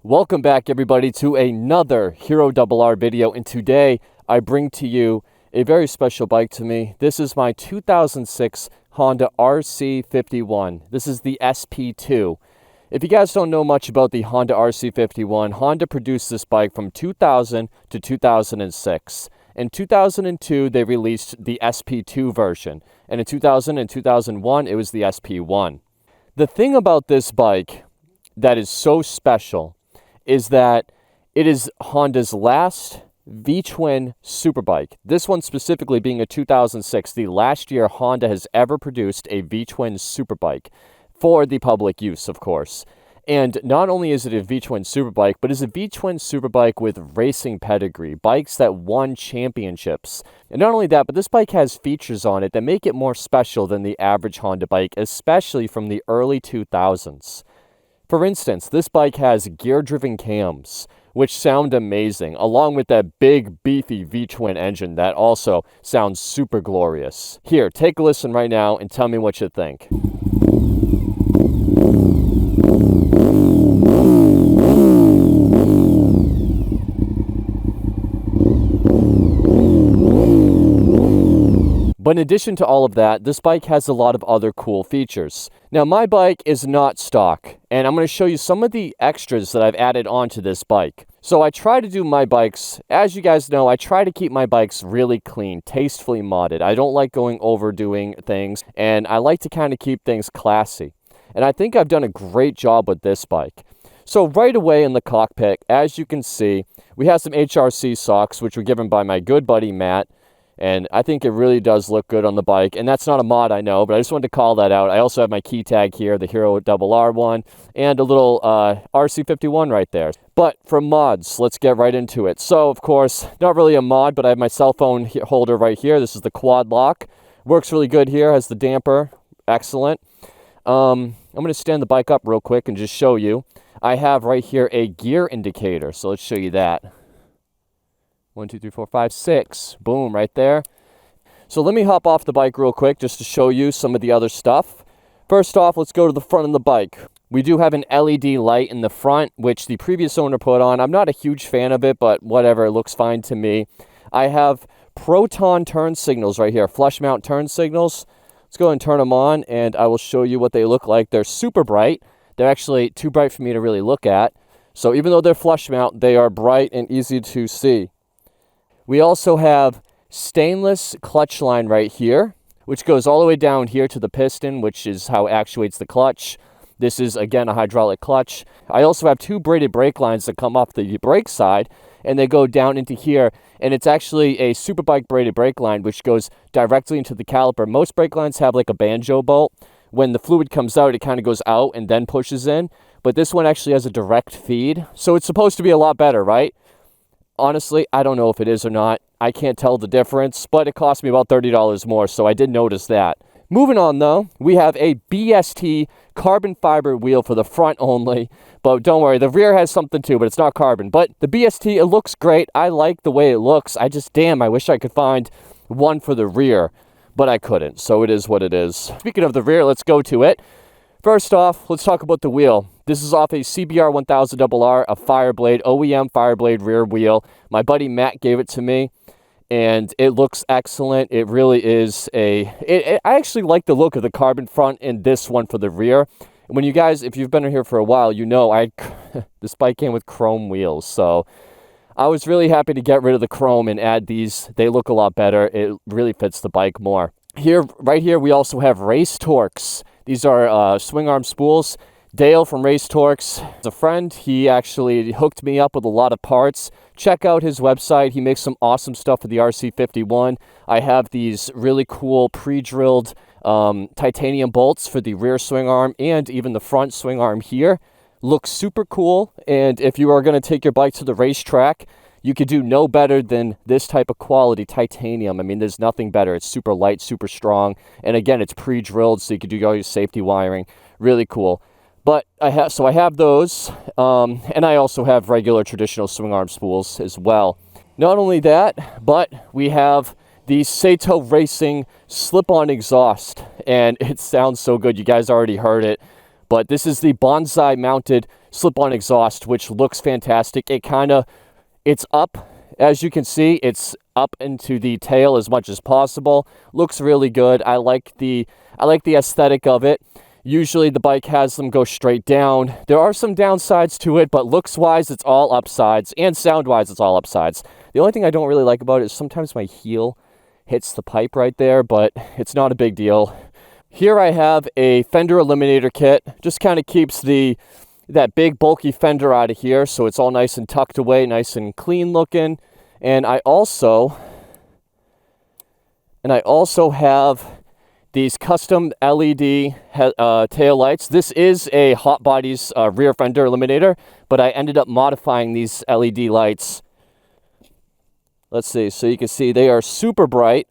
Welcome back, everybody, to another HeroRR video, and today I bring to you a very special bike to me. This is my 2006 Honda RC51. This is the SP2. If you guys don't know much about the Honda RC51, Honda produced this bike from 2000 to 2006. In 2002, they released the SP2 version, and in 2000 and 2001, it was the SP1. The thing about this bike that is so special is that it is Honda's last V-twin superbike. This one specifically being a 2006, the last year Honda has ever produced a V-twin superbike for the public use, of course. And not only is it a V-twin superbike, but it's a V-twin superbike with racing pedigree, bikes that won championships. And not only that, but this bike has features on it that make it more special than the average Honda bike, especially from the early 2000s. For instance, this bike has gear-driven cams, which sound amazing, along with that big, beefy V-twin engine that also sounds super glorious. Here, take a listen right now and tell me what you think. But in addition to all of that, this bike has a lot of other cool features. Now, my bike is not stock, and I'm going to show you some of the extras that I've added onto this bike. So I try to do my bikes, as you guys know, I try to keep my bikes really clean, tastefully modded. I don't like going overdoing things, and I like to kind of keep things classy. And I think I've done a great job with this bike. So right away in the cockpit, as you can see, we have some HRC socks, which were given by my good buddy Matt. And I think it really does look good on the bike. And that's not a mod, I know, but I just wanted to call that out. I also have my key tag here, the HeroRR one, and a little RC51 right there. But for mods, let's get right into it. So, of course, not really a mod, but I have my cell phone holder right here. This is the quad lock. Works really good here, has the damper. Excellent. I'm going to stand the bike up real quick and just show you. I have right here a gear indicator, so let's show you that. 1, 2, 3, 4, 5, 6. Boom, right there. So let me hop off the bike real quick just to show you some of the other stuff. First off, let's go to the front of the bike. We do have an LED light in the front, which the previous owner put on. I'm not a huge fan of it, but whatever, it looks fine to me. I have proton turn signals right here, flush mount turn signals. Let's go and turn them on, and I will show you what they look like. They're super bright. They're actually too bright for me to really look at. So even though they're flush mount, they are bright and easy to see. We also have stainless clutch line right here, which goes all the way down here to the piston, which is how it actuates the clutch. This is, again, a hydraulic clutch. I also have 2 braided brake lines that come off the brake side, and they go down into here, and it's actually a Superbike braided brake line, which goes directly into the caliper. Most brake lines have like a banjo bolt. When the fluid comes out, it kind of goes out and then pushes in, but this one actually has a direct feed, so it's supposed to be a lot better, right? Honestly, I don't know if it is or not. I can't tell the difference, but it cost me about $30 more, so I did notice that. Moving on, though, we have a BST carbon fiber wheel for the front only, but don't worry, the rear has something too, but it's not carbon. But the BST, it looks great. I like the way it looks. I wish I could find one for the rear, but I couldn't, so it is what it is. Speaking of the rear, let's go to it. First off, let's talk about the wheel. This is off a CBR600RR, a Fireblade, OEM Fireblade rear wheel. My buddy Matt gave it to me, and it looks excellent. It really is I actually like the look of the carbon front in this one for the rear. When you guys, if you've been here for a while, you know this bike came with chrome wheels, so I was really happy to get rid of the chrome and add these. They look a lot better. It really fits the bike more. Here, right here, we also have Race Torques. These are swing arm spools. Dale from Race Torques is a friend. He actually hooked me up with a lot of parts. Check out his website. He makes some awesome stuff for the RC51. I have these really cool pre-drilled titanium bolts for the rear swing arm and even the front swing arm here. Looks super cool, and if you are going to take your bike to the racetrack, you could do no better than this type of quality titanium. I mean, there's nothing better. It's super light, super strong. And again, it's pre-drilled, so you could do all your safety wiring. Really cool. But I have those, and I also have regular traditional swing arm spools as well. Not only that, but we have the Sato Racing slip-on exhaust, and it sounds so good. You guys already heard it. But this is the bonsai mounted slip-on exhaust, which looks fantastic. It's up, as you can see, it's up into the tail as much as possible. Looks really good. I like the aesthetic of it. Usually the bike has them go straight down. There are some downsides to it, but looks-wise, it's all upsides, and sound-wise, it's all upsides. The only thing I don't really like about it is sometimes my heel hits the pipe right there, but it's not a big deal. Here I have a fender eliminator kit. Just kind of keeps that big bulky fender out of here, so it's all nice and tucked away, nice and clean looking. And I also have these custom LED tail lights. This is a Hot Bodies rear fender eliminator, but I ended up modifying these LED lights. Let's see, so you can see they are super bright.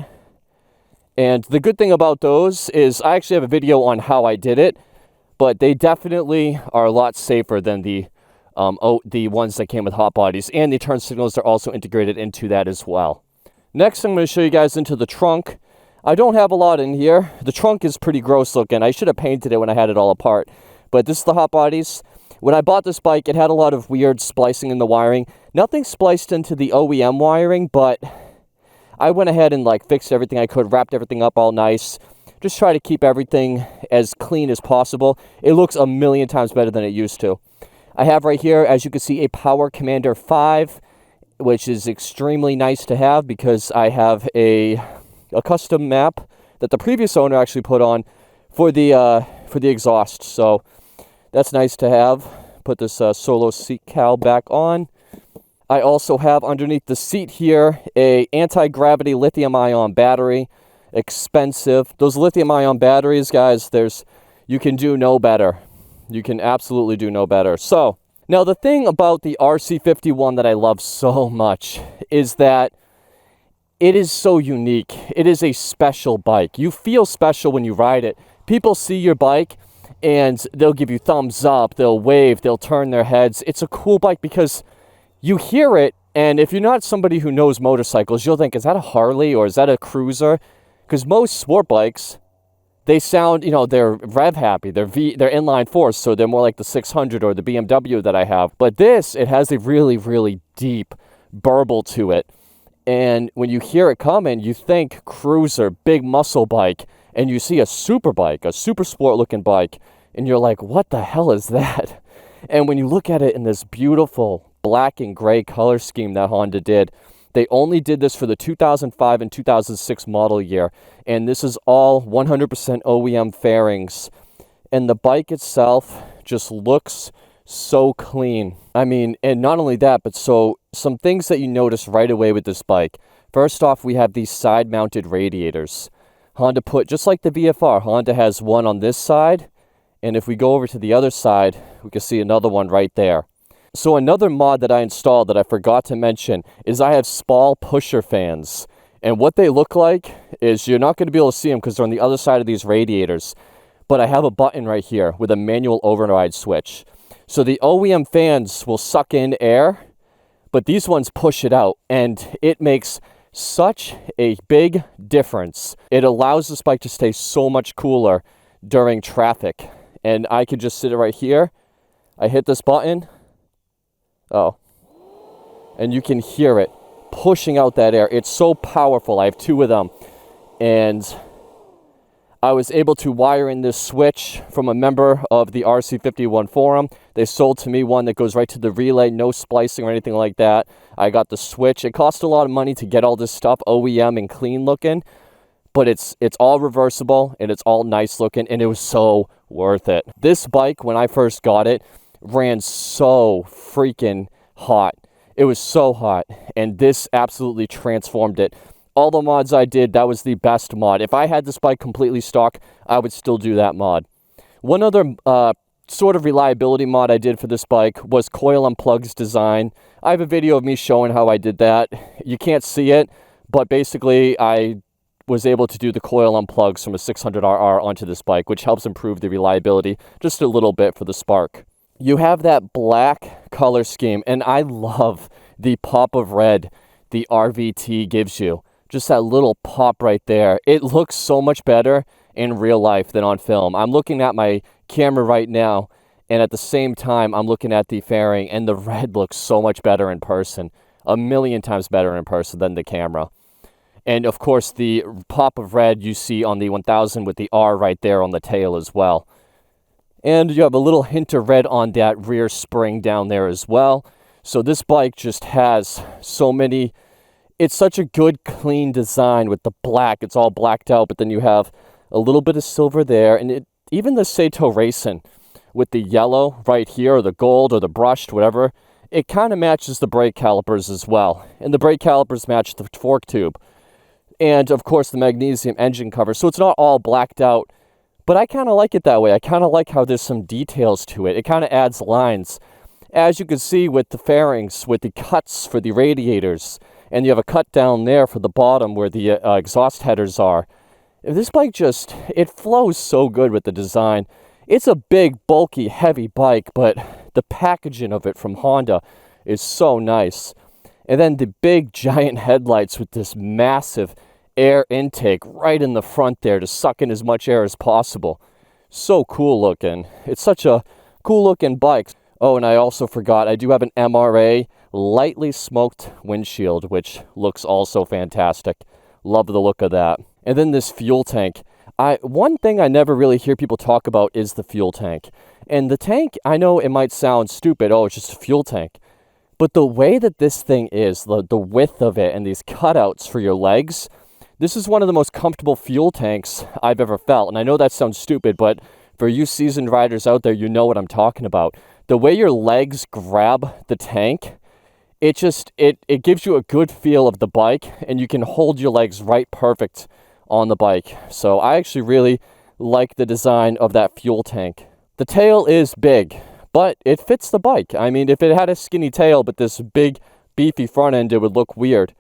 And the good thing about those is I actually have a video on how I did it, but they definitely are a lot safer than the ones that came with Hot Bodies, and the turn signals are also integrated into that as well. Next, I'm going to show you guys into the trunk. I don't have a lot in here. The trunk is pretty gross looking. I should have painted it when I had it all apart, but this is the Hot Bodies. When I bought this bike, it had a lot of weird splicing in the wiring. Nothing spliced into the OEM wiring, but I went ahead and fixed everything I could, wrapped everything up all nice. Just try to keep everything as clean as possible. It looks a million times better than it used to. I have right here, as you can see, a Power Commander 5, which is extremely nice to have because I have a custom map that the previous owner actually put on for the exhaust. So that's nice to have. Put this Solo seat cowl back on. I also have underneath the seat here a anti-gravity lithium-ion battery. Expensive. Those lithium-ion batteries, guys, you can do no better. You can absolutely do no better. So, now the thing about the RC51 that I love so much is that it is so unique. It is a special bike. You feel special when you ride it. People see your bike and they'll give you thumbs up, they'll wave, they'll turn their heads. It's a cool bike because you hear it, and if you're not somebody who knows motorcycles, you'll think, is that a Harley or is that a cruiser? Because most sport bikes, they sound, they're rev happy. They're inline fours, so they're more like the 600 or the BMW that I have. But this, it has a really, really deep burble to it. And when you hear it coming, you think cruiser, big muscle bike, and you see a super bike, a super sport looking bike, and you're like, what the hell is that? And when you look at it in this beautiful black and gray color scheme that Honda did, they only did this for the 2005 and 2006 model year, and this is all 100% OEM fairings. And the bike itself just looks so clean. I mean, and not only that, but some things that you notice right away with this bike. First off, we have these side-mounted radiators. Honda put, just like the VFR, Honda has one on this side, and if we go over to the other side, we can see another one right there. So another mod that I installed that I forgot to mention is I have Spall pusher fans. And what they look like is, you're not going to be able to see them because they're on the other side of these radiators. But I have a button right here with a manual override switch. So the OEM fans will suck in air, but these ones push it out. And it makes such a big difference. It allows this bike to stay so much cooler during traffic. And I could just sit it right here. I hit this button. Oh, and you can hear it pushing out that air. It's so powerful. I have two of them, and I was able to wire in this switch from a member of the RC51 forum. They sold to me one that goes right to the relay, no splicing or anything like that. I got the switch. It cost a lot of money to get all this stuff OEM and clean looking, but it's all reversible and it's all nice looking, and it was so worth it. This bike, when I first got it, ran so freaking hot. It was so hot, and this absolutely transformed it. All the mods I did, that was the best mod. If I had this bike completely stock, I would still do that mod. One other sort of reliability mod I did for this bike was coil unplugs design. I have a video of me showing how I did that. You can't see it, but basically I was able to do the coil unplugs from a 600RR onto this bike, which helps improve the reliability just a little bit for the Spark. You have that black color scheme, and I love the pop of red the RVT gives you. Just that little pop right there. It looks so much better in real life than on film. I'm looking at my camera right now, and at the same time, I'm looking at the fairing, and the red looks so much better in person. A million times better in person than the camera. And of course, the pop of red you see on the 1000 with the R right there on the tail as well. And you have a little hint of red on that rear spring down there as well. So this bike just has so many... It's such a good, clean design with the black. It's all blacked out, but then you have a little bit of silver there. And even the Sato Racing with the yellow right here, or the gold, or the brushed, whatever, it kind of matches the brake calipers as well. And the brake calipers match the fork tube. And, of course, the magnesium engine cover. So it's not all blacked out. But I kind of like it that way. I kind of like how there's some details to it. It kind of adds lines. As you can see with the fairings, with the cuts for the radiators. And you have a cut down there for the bottom where the exhaust headers are. This bike just, it flows so good with the design. It's a big, bulky, heavy bike, but the packaging of it from Honda is so nice. And then the big, giant headlights with this massive air intake right in the front there to suck in as much air as possible. So cool looking. It's such a cool looking bike. Oh, and I also forgot, I do have an MRA lightly smoked windshield, which looks also fantastic. Love the look of that. And then this fuel tank. One thing I never really hear people talk about is the fuel tank. And the tank, I know it might sound stupid, oh, it's just a fuel tank. But the way that this thing is, the width of it and these cutouts for your legs, this is one of the most comfortable fuel tanks I've ever felt. And I know that sounds stupid, but for you seasoned riders out there, you know what I'm talking about. The way your legs grab the tank, it gives you a good feel of the bike, and you can hold your legs right perfect on the bike. So I actually really like the design of that fuel tank. The tail is big, but it fits the bike. I mean, if it had a skinny tail but this big beefy front end, it would look weird.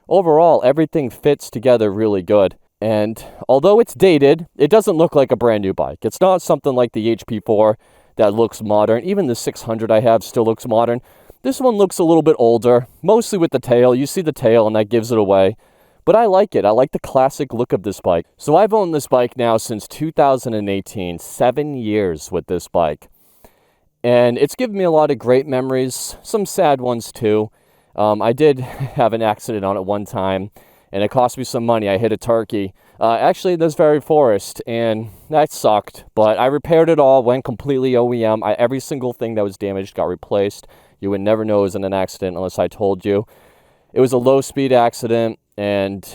Overall, everything fits together really good. And although it's dated, it doesn't look like a brand new bike. It's not something like the HP4 that looks modern. Even the 600 I have still looks modern. This one looks a little bit older, mostly with the tail. You see the tail and that gives it away. But I like it. I like the classic look of this bike. So I've owned this bike now since 2018, 7 years with this bike. And it's given me a lot of great memories, some sad ones too. I did have an accident on it one time, and it cost me some money. I hit a turkey, actually in this very forest, and that sucked. But I repaired it all, went completely OEM. Every single thing that was damaged got replaced. You would never know it was in an accident unless I told you. It was a low-speed accident, and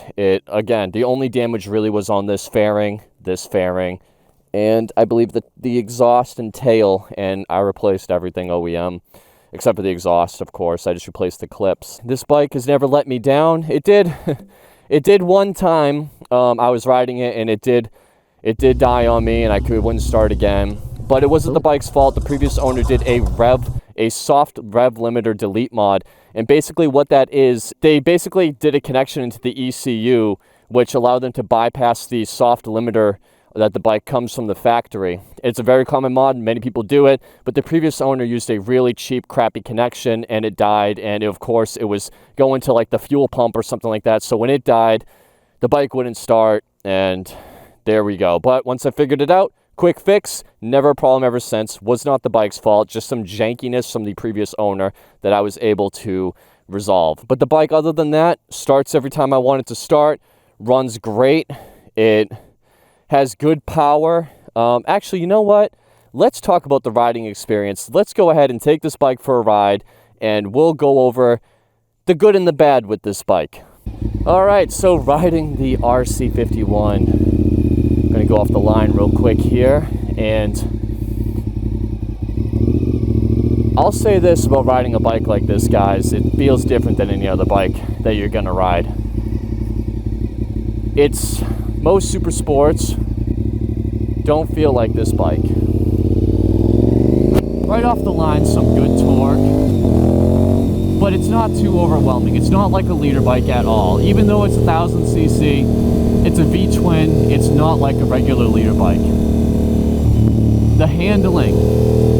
again, the only damage really was on this fairing, and I believe the exhaust and tail, and I replaced everything OEM. Except for the exhaust, of course. I just replaced the clips. This bike has never let me down. It did. It did one time. I was riding it, and it did die on me, and I wouldn't start again. But it wasn't the bike's fault. The previous owner did a soft rev limiter delete mod. And basically what that is, they basically did a connection into the ECU, which allowed them to bypass the soft limiter that the bike comes from the factory. It's a very common mod, many people do it, but the previous owner used a really cheap, crappy connection, and it died, and of course it was going to like the fuel pump or something like that, so when it died, the bike wouldn't start, and there we go. But once I figured it out, quick fix, never a problem ever since. Was not the bike's fault, just some jankiness from the previous owner that I was able to resolve. But the bike, other than that, starts every time I want it to start, runs great, it has good power. Actually, you know what? Let's talk about the riding experience. Let's go ahead and take this bike for a ride, and we'll go over the good and the bad with this bike. All right, so riding the RC51. I'm going to go off the line real quick here, and I'll say this about riding a bike like this, guys. It feels different than any other bike that you're going to ride. Most super sports don't feel like this bike. Right off the line, some good torque, but it's not too overwhelming. It's not like a liter bike at all. Even though it's 1000cc, it's a V-twin, it's not like a regular liter bike. The handling,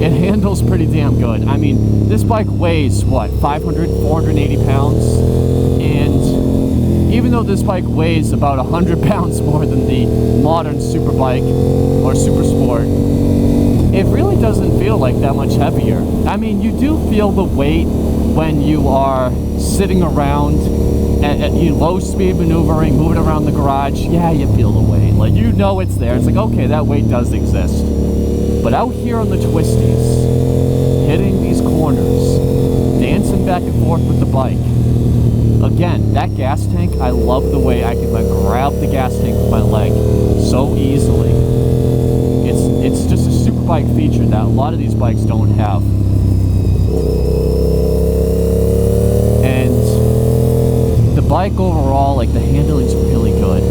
it handles pretty damn good. I mean, this bike weighs, what, 480 pounds? And even though this bike weighs about 100 pounds more than the modern super bike or super sport, it really doesn't feel like that much heavier. I mean, you do feel the weight when you are sitting around at low speed maneuvering, moving around the garage. Yeah, you feel the weight. Like, you know it's there. It's like, okay, that weight does exist. But out here on the twisties, hitting these corners, dancing back and forth with the bike. Again, that gas tank, I love the way I can like grab the gas tank with my leg so easily. It's just a super bike feature that a lot of these bikes don't have. And the bike overall, like the handling's really good.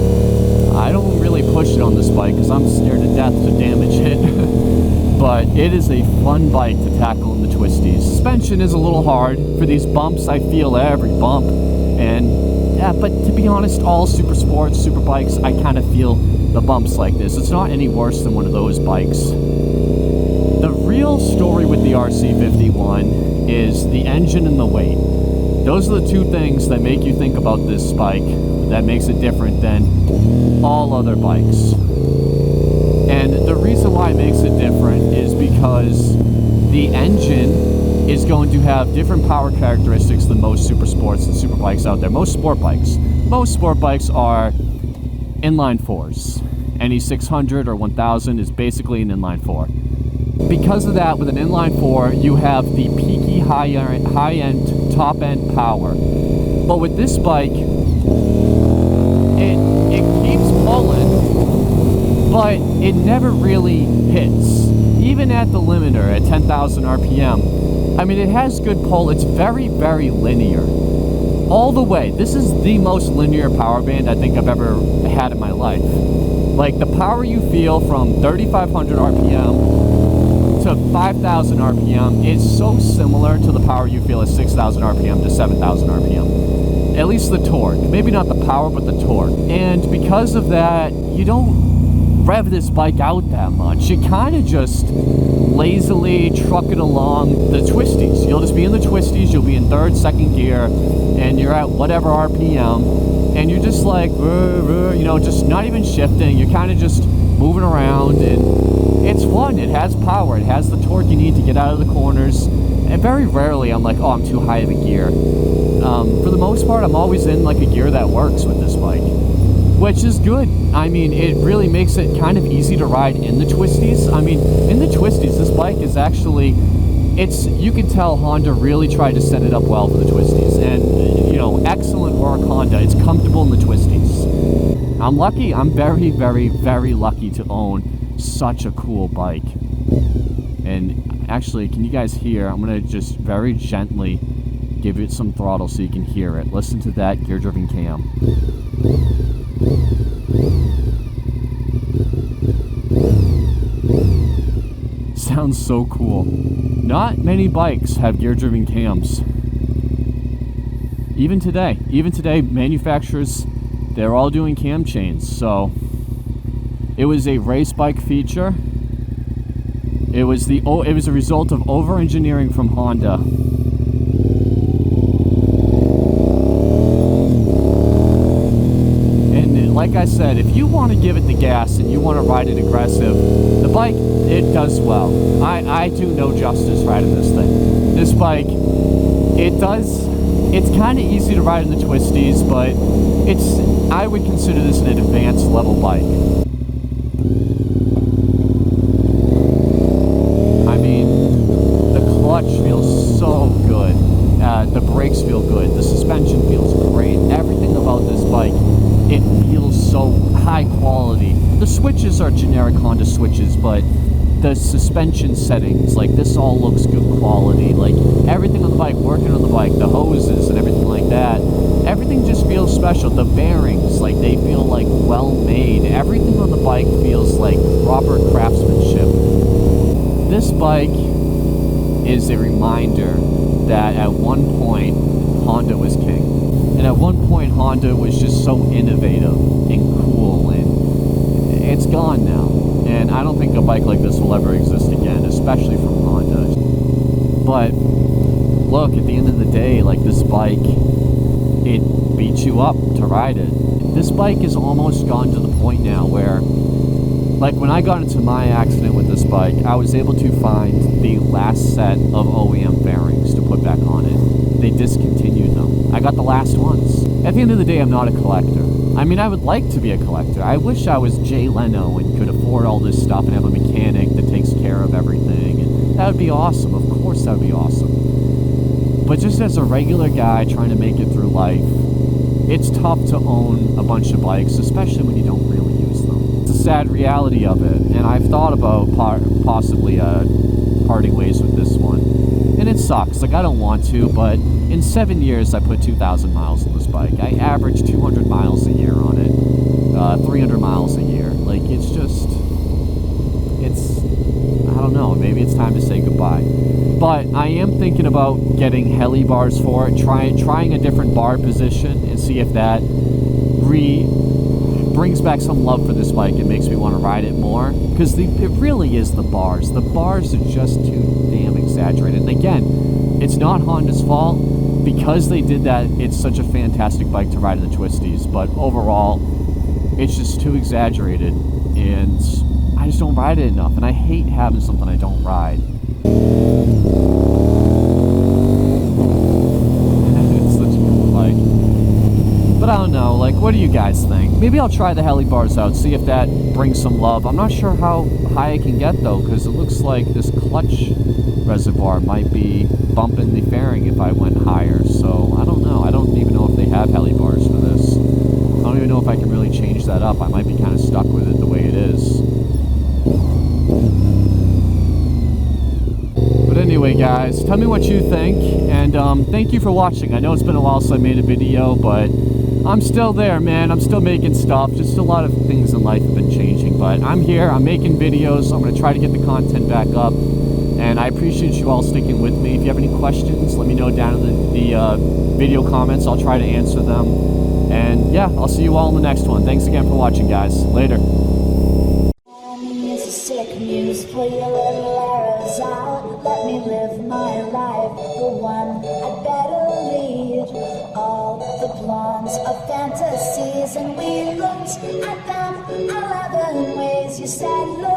I don't really push it on this bike because I'm scared to death to damage it. But it is a fun bike to tackle in the twisties. Suspension is a little hard. For these bumps, I feel every bump. And yeah, but to be honest, all super sports, super bikes, I kind of feel the bumps like this. It's not any worse than one of those bikes. The real story with the RC51 is the engine and the weight. Those are the two things that make you think about this bike that makes it different than all other bikes. And the reason why it makes it different is because the engine is going to have different power characteristics than most super sports and super bikes out there. Most sport bikes are inline fours. Any 600 or 1000 is basically an inline four. Because of that, with an inline four, you have the peaky high-end, top-end power. But with this bike, it keeps pulling, but it never really hits. Even at the limiter at 10,000 RPM, I mean, it has good pull. It's very, very linear. All the way. This is the most linear power band I think I've ever had in my life. Like, the power you feel from 3,500 RPM to 5,000 RPM is so similar to the power you feel at 6,000 RPM to 7,000 RPM. At least the torque. Maybe not the power, but the torque. And because of that, you don't rev this bike out that much. You kind of just lazily truck it along the twisties. You'll just be in the twisties, you'll be in third, second gear, and you're at whatever RPM, and you're just like, you know, just not even shifting. You're kind of just moving around, and it's fun. It has power. It has the torque you need to get out of the corners. And very rarely I'm like, oh, I'm too high of a gear. For the most part, I'm always in like a gear that works with this bike, which is good. I mean, it really makes it kind of easy to ride in the twisties. I mean, in the twisties, this bike is actually, you can tell Honda really tried to set it up well for the twisties. And, you know, excellent work, Honda. It's comfortable in the twisties. I'm lucky. I'm very, very, very lucky to own such a cool bike. And actually, can you guys hear? I'm going to just very gently give it some throttle so you can hear it. Listen to that gear-driven cam. Sounds so cool. Not many bikes have gear-driven cams. Even today, manufacturers, they're all doing cam chains. So it was a race bike feature. It was a result of over-engineering from Honda. Like I said, if you want to give it the gas and you want to ride it aggressive, the bike, it does well. I do no justice riding this thing. This bike, it's kind of easy to ride in the twisties, but I would consider this an advanced level bike. I mean, the clutch feels so good. The brakes feel good. The suspension feels great. Everything about this bike, it feels so high quality. The switches are generic Honda switches, but the suspension settings, like this all looks good quality. Like everything on the bike, working on the bike, the hoses and everything like that, everything just feels special. The bearings, like they feel like well made. Everything on the bike feels like proper craftsmanship. This bike is a reminder that at one point Honda was king. And at one point, Honda was just so innovative and cool, and it's gone now. And I don't think a bike like this will ever exist again, especially from Honda. But look, at the end of the day, like this bike, it beats you up to ride it. This bike is almost gone to the point now where, like when I got into my accident with this bike, I was able to find the last set of OEM bearings to put back on it. They discontinued them. I got the last ones. At the end of the day, I'm not a collector. I mean, I would like to be a collector. I wish I was Jay Leno and could afford all this stuff and have a mechanic that takes care of everything. And that would be awesome. Of course, that would be awesome. But just as a regular guy trying to make it through life, it's tough to own a bunch of bikes, especially when you don't really use them. It's a sad reality of it, and I've thought about possibly parting ways with this one. And it sucks, like I don't want to, but in 7 years I put 2,000 miles on this bike. I average 200 miles a year on it, 300 miles a year. Like it's I don't know, maybe it's time to say goodbye. But I am thinking about getting heli bars for it, trying a different bar position and see if that brings back some love for this bike and makes me want to ride it more. Because it really is the bars. The bars are just too damn exaggerated. And again, it's not Honda's fault. Because they did that, it's such a fantastic bike to ride in the twisties. But overall, it's just too exaggerated. And I just don't ride it enough. And I hate having something I don't ride. It's such a cool bike. But I don't know, like, what do you guys think? Maybe I'll try the heli bars out, see if that brings some love. I'm not sure how high I can get, though, because it looks like this clutch reservoir might be bumping the fairing if I went higher. So, I don't know. I don't even know if they have heli bars for this. I don't even know if I can really change that up. I might be kind of stuck with it the way it is. But anyway, guys, tell me what you think, and thank you for watching. I know it's been a while since I made a video, but I'm still there, man. I'm still making stuff. Just a lot of things in life have been changing, but I'm here. I'm making videos. I'm going to try to get the content back up, and I appreciate you all sticking with me. If you have any questions, let me know down in the video comments. I'll try to answer them, and yeah, I'll see you all in the next one. Thanks again for watching, guys. Later. Sick news, pull your little arrows out. Let me live my life, the one I'd better lead. All the plans of fantasies and we looked at them 11 ways. You said, look.